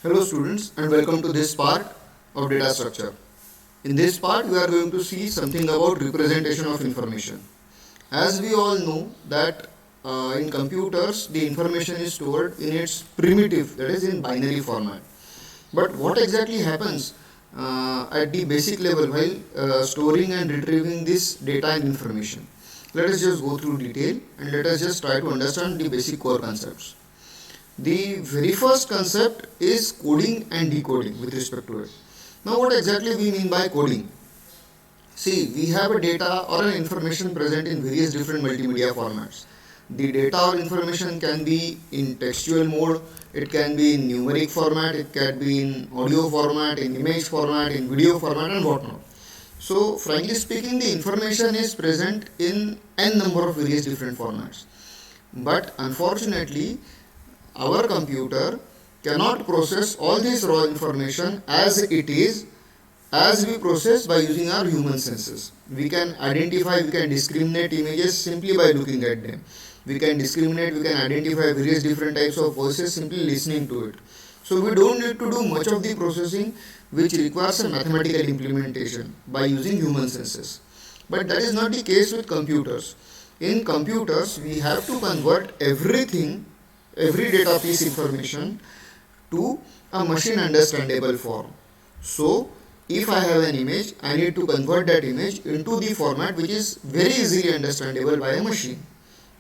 Hello students and welcome to this part of data structure. In this part we are going to see something about representation of information. As we all know that in computers the information is stored in its primitive, that is in binary format. But what exactly happens at the basic level while storing and retrieving this data and information? Let us just go through detail and let us just try to understand the basic core concepts. The very first concept is coding and decoding with respect to it. Now, what exactly we mean by coding? See, we have a data or an information present in various different multimedia formats. The data or information can be in textual mode, it can be in numeric format, it can be in audio format, in image format, in video format, and whatnot. So, frankly speaking, the information is present in n number of various different formats. But unfortunately, our computer cannot process all this raw information as it is, as we process by using our human senses. We can identify, we can discriminate images simply by looking at them. We can discriminate, we can identify various different types of voices simply listening to it. So we don't need to do much of the processing which requires a mathematical implementation by using human senses. But that is not the case with computers. In computers, we have to convert every data piece information to a machine understandable form. So, if I have an image, I need to convert that image into the format which is very easily understandable by a machine.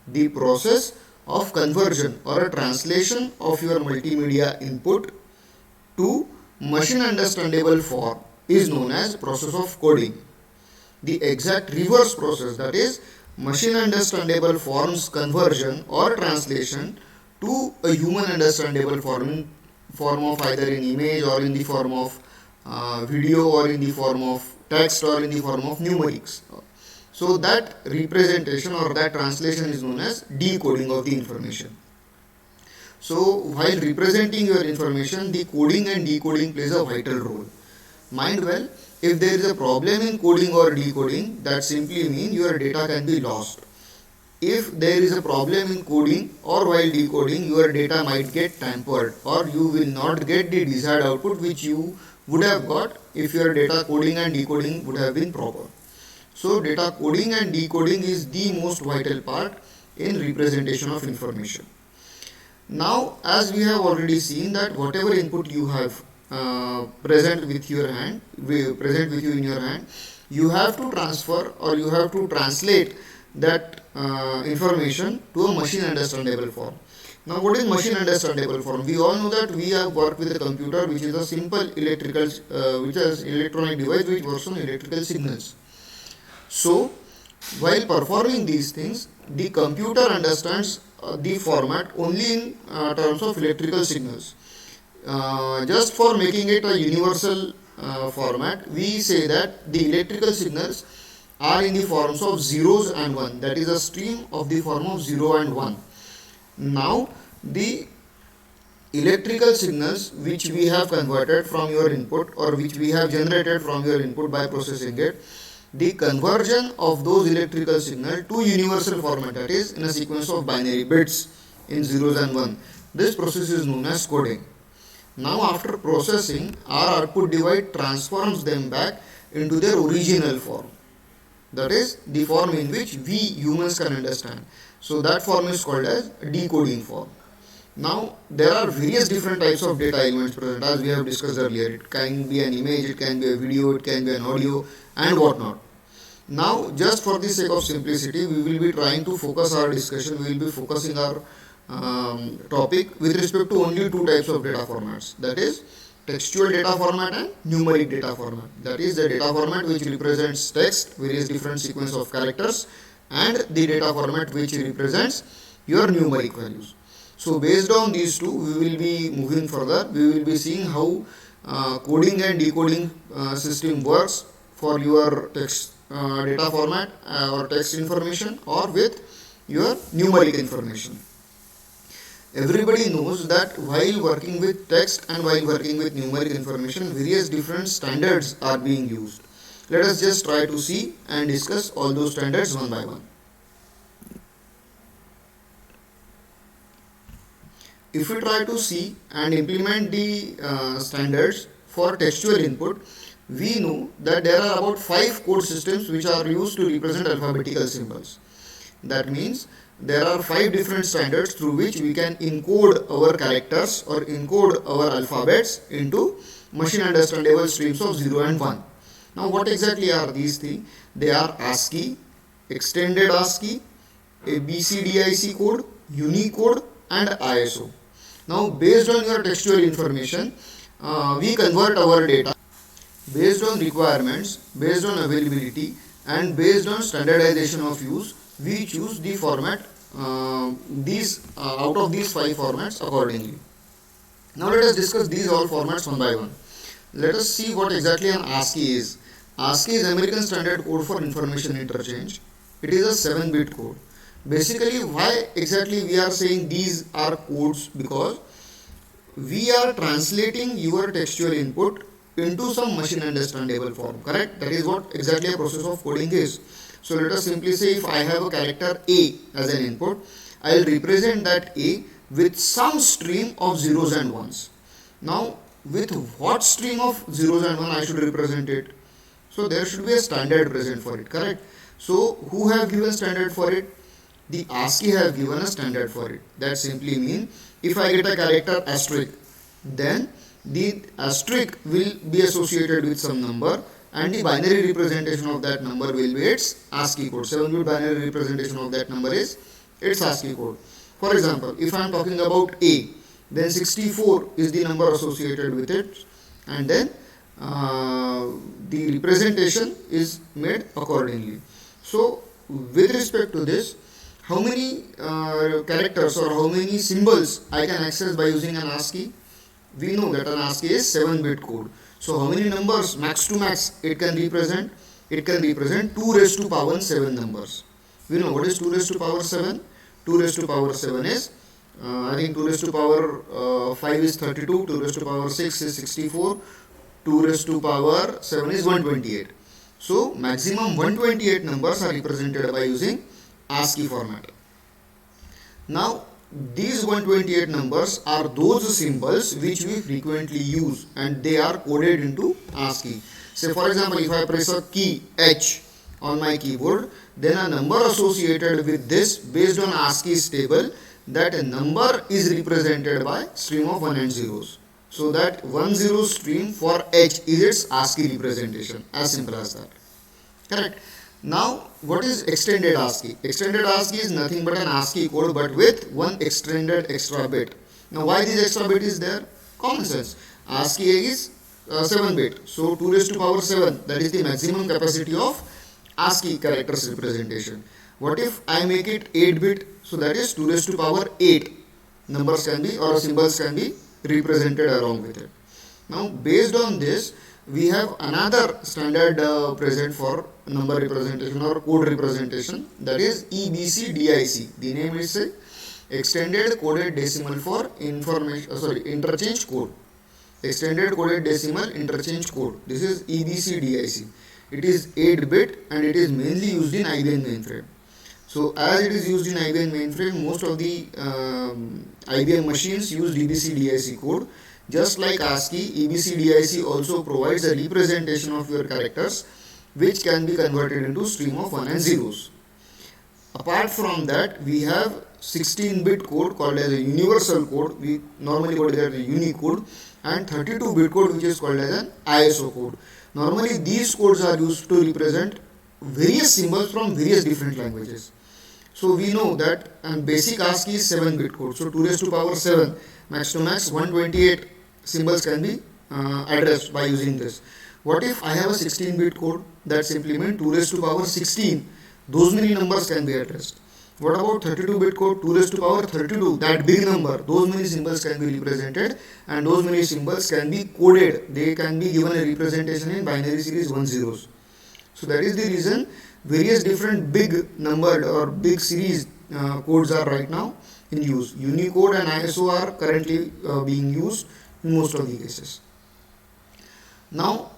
The process of conversion or a translation of your multimedia input to machine understandable form is known as process of coding. The exact reverse process, that is machine understandable forms conversion or translation to a human understandable form of either in image or in the form of video or in the form of text or in the form of numerics. So that representation or that translation is known as decoding of the information. So while representing your information, the coding and decoding plays a vital role. Mind well, if there is a problem in coding or decoding, that simply means your data can be lost. If there is a problem in coding or while decoding, your data might get tampered or you will not get the desired output which you would have got if your data coding and decoding would have been proper. So data coding and decoding is the most vital part in representation of information. Now, as we have already seen that whatever input you have present with you in your hand, you have to transfer or you have to translate that information to a machine understandable form. Now, what is machine understandable form? We all know that we have worked with a computer which is a simple which is electronic device which works on electrical signals. So, while performing these things, the computer understands the format only in terms of electrical signals. Just for making it a universal format, we say that the electrical signals are in the forms of zeros and 1, that is a stream of the form of 0 and 1. Now the electrical signals which we have converted from your input or which we have generated from your input by processing it, the conversion of those electrical signal to universal format, that is in a sequence of binary bits in zeros and 1, this process is known as coding. Now after processing, our output device transforms them back into their original form, that is the form in which we humans can understand. So that form is called as decoding form. Now there are various different types of data elements present, as we have discussed earlier. It can be an image, it can be a video, it can be an audio and whatnot. Now just for the sake of simplicity, we will be trying to focus our discussion, we will be focusing our topic with respect to only two types of data formats, that is textual data format and numeric data format. That is the data format which represents text, various different sequence of characters, and the data format which represents your numeric values. So based on these two, we will be moving further. We will be seeing how coding and decoding system works for your text data format or text information or with your numeric information. Everybody knows that while working with text and while working with numeric information, various different standards are being used. Let us just try to see and discuss all those standards one by one. if we try to see and implement the standards for textual input, we know that there are about 5 code systems which are used to represent alphabetical symbols. That means there are 5 different standards through which we can encode our characters or encode our alphabets into machine understandable streams of 0 and 1. Now what exactly are these things? They are ASCII, extended ASCII, ABCDIC code, Unicode and ISO. Now based on your textual information, we convert our data based on requirements, based on availability and based on standardization of use. We choose the format out of these 5 formats accordingly. Now let us discuss these all formats one by one. Let us see what exactly an ASCII is. ASCII is American Standard Code for Information Interchange. It is a 7-bit code. Basically, why exactly we are saying these are codes? Because we are translating your textual input into some machine understandable form, correct? That is what exactly a process of coding is. So let us simply say if I have a character A as an input, I will represent that A with some stream of zeros and ones. Now with what stream of zeros and ones I should represent it? So there should be a standard present for it, correct? So who have given standard for it? The ASCII have given a standard for it. That simply means if I get a character asterisk, then the asterisk will be associated with some number and the binary representation of that number will be its ASCII code. 7-bit binary representation of that number is its ASCII code. For example, if I am talking about A, then 64 is the number associated with it, and then the representation is made accordingly. So with respect to this, how many characters or how many symbols I can access by using an ASCII? We know that an ASCII is 7-bit code. So how many numbers max to max it can represent? It can represent 2 raised to power 7 numbers. We know what is 2 raised to power 7? 2 raised to power 7 is, I think 2 raised to power 5 is 32, 2 raised to power 6 is 64, 2 raised to power 7 is 128. So maximum 128 numbers are represented by using ASCII format. Now these 128 numbers are those symbols which we frequently use and they are coded into ASCII. Say for example, if I press a key H on my keyboard, then a number associated with this based on ASCII's table, that number is represented by stream of 1 and zeros. So that 1 0 stream for H is its ASCII representation, as simple as that. Correct. Now what is extended ASCII? Extended ASCII is nothing but an ASCII code but with one extended extra bit. Now why this extra bit is there? Common sense. ASCII is 7-bit. So 2 raised to power 7, that is the maximum capacity of ASCII characters representation. What if I make it 8-bit? So that is 2 raised to power 8 numbers can be or symbols can be represented along with it. Now based on this, we have another standard present for number representation or code representation, that is EBCDIC. The name is Extended Coded Decimal for Interchange Code. Extended Coded Decimal Interchange Code. This is EBCDIC. It is 8-bit and it is mainly used in IBM mainframe. So as it is used in IBM mainframe, most of the IBM machines use EBCDIC code. Just like ASCII, EBCDIC also provides a representation of your characters which can be converted into stream of 1 and zeros. Apart from that, we have 16-bit code called as a universal code. We normally call it as a Unicode, and 32-bit code which is called as an ISO code. Normally these codes are used to represent various symbols from various different languages. So we know that basic ASCII is 7-bit code. So 2 raised to power 7, max to max 128 symbols can be addressed by using this. What if I have a 16-bit code? That simply means 2 raised to power 16. Those many numbers can be addressed. What about 32-bit code? 2 raised to power 32. That big number. Those many symbols can be represented and those many symbols can be coded. They can be given a representation in binary series 1 zeros. So that is the reason various different big numbered or big series codes are right now in use. Unicode and ISO are currently being used in most of the cases. Now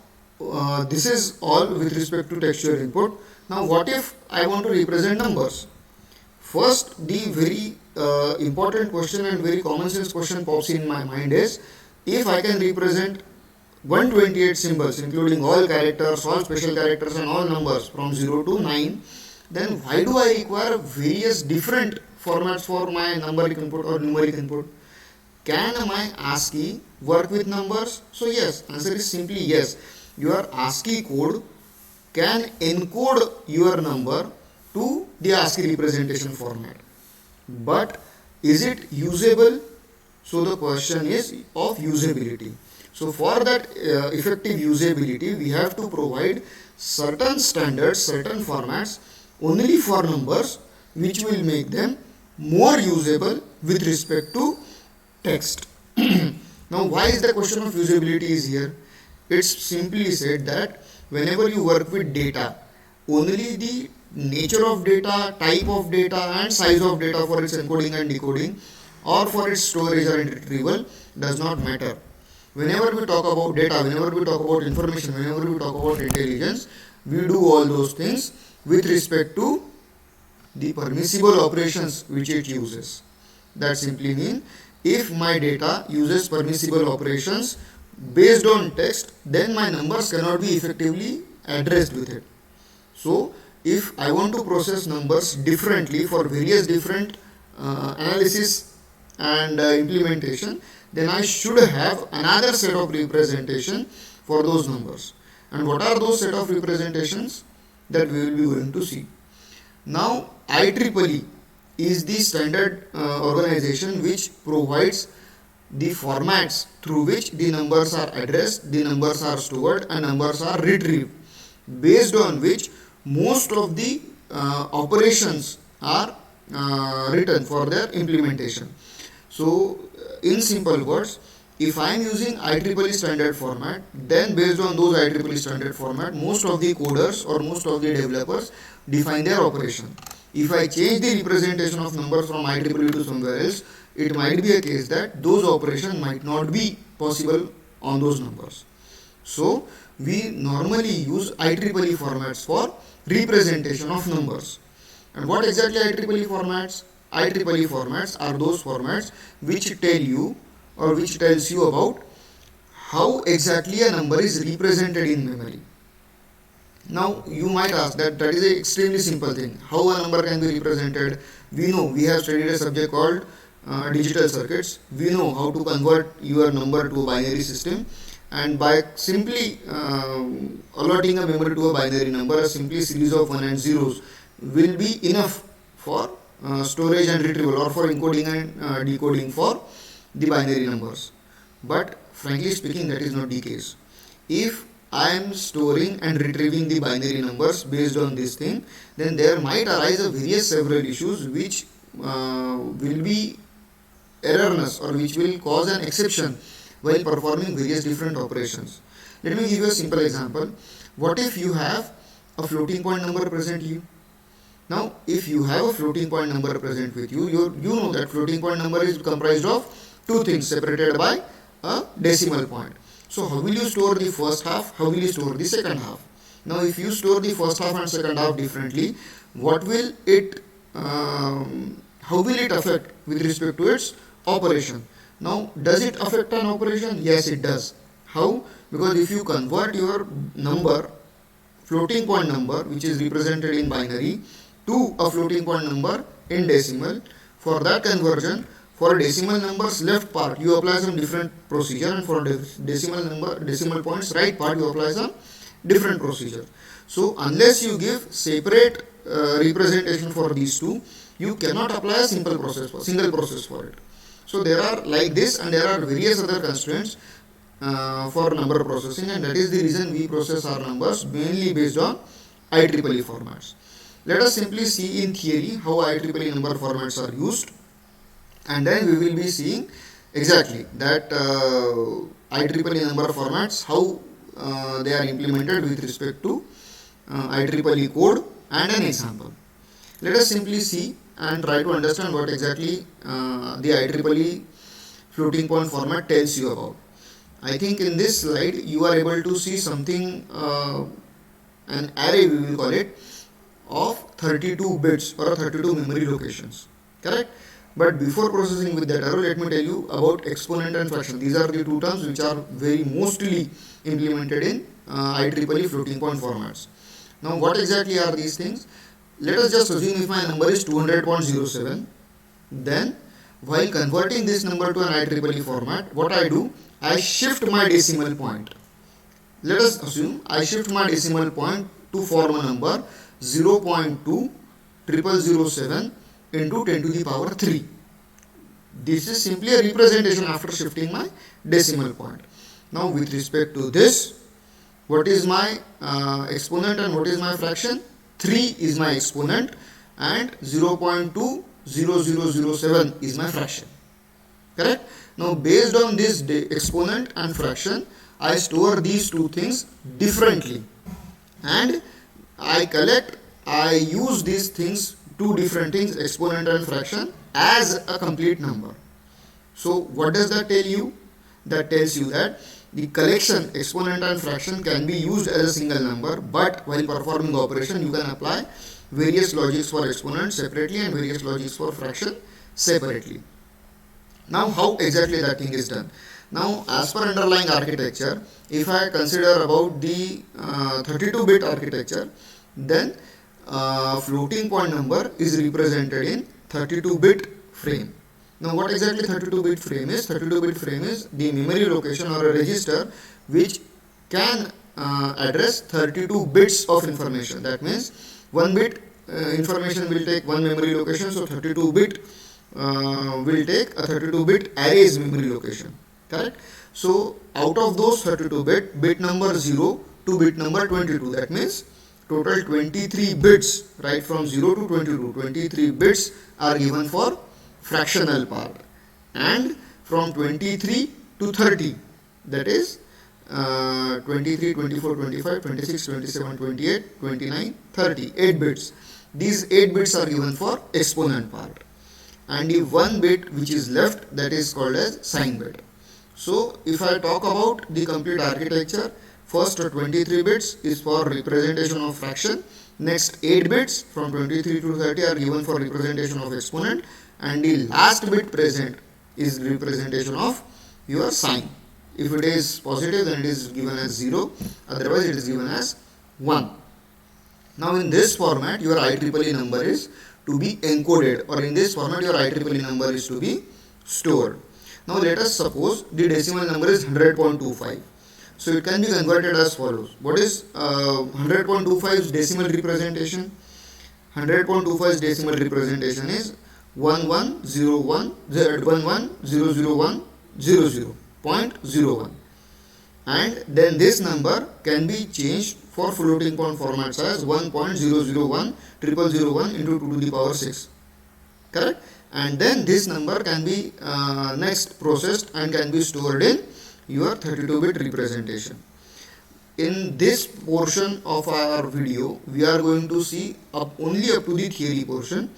this is all with respect to textual input. Now what if I want to represent numbers? First, the very important question and very common sense question pops in my mind is, if I can represent 128 symbols including all characters, all special characters and all numbers from 0 to 9, then why do I require various different formats for my numeric input or numeric input? Can my ASCII work with numbers? So yes, answer is simply yes. Your ASCII code can encode your number to the ASCII representation format. But is it usable? So the question is of usability. So for that effective usability, we have to provide certain standards, certain formats only for numbers, which will make them more usable with respect to text. Now, why is the question of usability is here? It's simply said that whenever you work with data, only the nature of data, type of data and size of data for its encoding and decoding or for its storage or retrieval does not matter. Whenever we talk about data, whenever we talk about information, whenever we talk about intelligence, we do all those things with respect to the permissible operations which it uses. That simply means if my data uses permissible operations based on text, then my numbers cannot be effectively addressed with it. So if I want to process numbers differently for various different analysis and implementation, then I should have another set of representation for those numbers. And what are those set of representations? That we will be going to see. Now IEEE is the standard organization which provides the formats through which the numbers are addressed, the numbers are stored and numbers are retrieved, based on which most of the operations are written for their implementation. So in simple words, if I am using IEEE standard format, then based on those IEEE standard format, most of the coders or most of the developers define their operation. If I change the representation of numbers from IEEE to somewhere else, it might be a case that those operations might not be possible on those numbers. So we normally use IEEE formats for representation of numbers. And what exactly IEEE formats? IEEE formats are those formats which tell you or which tells you about how exactly a number is represented in memory. Now you might ask that is an extremely simple thing. How a number can be represented? We know, we have studied a subject called digital circuits. We know how to convert your number to a binary system, and by simply allotting a memory to a binary number, a simply series of 1 and zeros will be enough for storage and retrieval or for encoding and decoding for the binary numbers. But frankly speaking, that is not the case. If I am storing and retrieving the binary numbers based on this thing, then there might arise a various several issues which will be erroneous or which will cause an exception while performing various different operations. Let me give you a simple example. What if you have a floating point number present here? Now, if you have a floating point number present with you, you know that floating point number is comprised of two things separated by a decimal point. So how will you store the first half? How will you store the second half? Now, if you store the first half and second half differently, what will it? How will it affect with respect to its operation? Now, does it affect an operation? Yes, it does. How? Because if you convert your number, floating point number, which is represented in binary, to a floating point number in decimal, for that conversion, for decimal numbers left part you apply some different procedure, and for decimal points right part you apply some different procedure. So unless you give separate representation for these two, you cannot apply a single process for it. So there are like this, and there are various other constraints for number processing, and that is the reason we process our numbers mainly based on IEEE formats. Let us simply see in theory how IEEE number formats are used, and then we will be seeing exactly that IEEE number formats, how they are implemented with respect to IEEE code and an example. Let us simply see and try to understand what exactly the IEEE floating point format tells you about. I think in this slide you are able to see something, an array we will call it, of 32 bits or 32 memory locations, correct, But before processing with that arrow, let me tell you about exponent and fraction. These are the two terms which are very mostly implemented in IEEE floating point formats. Now what exactly are these things? Let us just assume if my number is 200.07, then while converting this number to an IEEE format, what I do, I shift my decimal point. Let us assume I shift my decimal point to form a number 0.20007 into 10 to the power 3. This is simply a representation after shifting my decimal point. Now with respect to this, what is my exponent and what is my fraction? 3 is my exponent and 0.20007 is my fraction. Correct? Now based on this exponent and fraction, I store these two things differently, and I use these things, two different things, exponent and fraction, as a complete number. So what does that tell you? That tells you that the collection exponent and fraction can be used as a single number, but while performing the operation you can apply various logics for exponent separately and various logics for fraction separately. Now how exactly that thing is done? Now as per underlying architecture, if I consider about the 32-bit architecture, then floating point number is represented in 32-bit frame. Now what exactly 32-bit frame is? 32-bit frame is the memory location or a register which can address 32 bits of information. That means 1 bit information will take one memory location, so 32-bit will take a 32-bit array's memory location. Correct? So out of those 32-bit, bit number 0 to bit number 22, that means total 23 bits, right from 0 to 22, 23 bits are given for fractional part, and from 23 to 30, that is 23, 24, 25, 26, 27, 28, 29, 30, 8 bits. These 8 bits are given for exponent part, and the 1 bit which is left, that is called as sign bit. So if I talk about the complete architecture, first 23 bits is for representation of fraction, next 8 bits from 23 to 30 are given for representation of exponent, and the last bit present is representation of your sign. If it is positive, then it is given as 0, otherwise it is given as 1. Now in this format your IEEE number is to be encoded, or in this format your IEEE number is to be stored. Now let us suppose the decimal number is 100.25. So it can be converted as follows. What is 100.25's decimal representation? 100.25's decimal representation is 1100100100.01, and then this number can be changed for floating point formats as 1.0010001 into 2 to the power 6. Correct? And then this number can be next processed and can be stored in your 32-bit representation. In this portion of our video, we are going to see only up to the theory portion.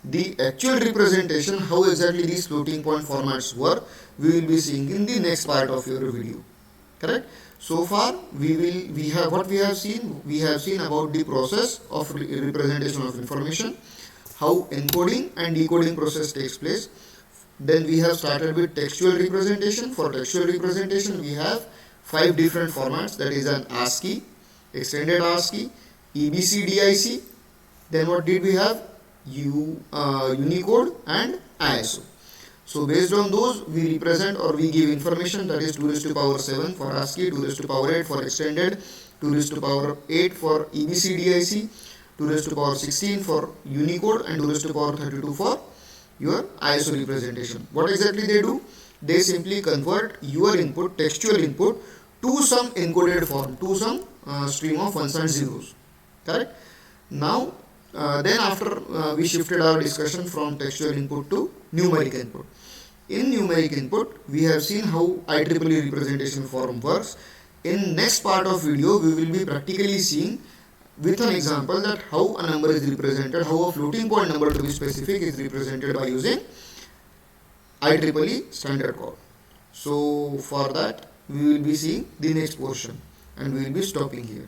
The actual representation, how exactly these floating point formats work, we will be seeing in the next part of your video. Correct? So far, we have seen about the process of representation of information, how encoding and decoding process takes place. Then we have started with textual representation. For textual representation, we have 5 different formats, that is an ASCII, extended ASCII, EBCDIC. Then what did we have? Unicode and ISO. So based on those, we represent or we give information, that is 2 raised to power 7 for ASCII, 2 raised to power 8 for extended, 2 raised to power 8 for EBCDIC, 2 raised to power 16 for Unicode, and 2 raised to power 32 for your ISO representation. What exactly they do? They simply convert your input, textual input, to some encoded form, to some stream of ones and zeros. Correct? Now, then after we shifted our discussion from textual input to numeric input. In numeric input, we have seen how IEEE representation form works. In next part of video, we will be practically seeing with an example that how a number is represented, how a floating point number to be specific is represented by using IEEE standard code. So for that, we will be seeing the next portion, and we will be stopping here.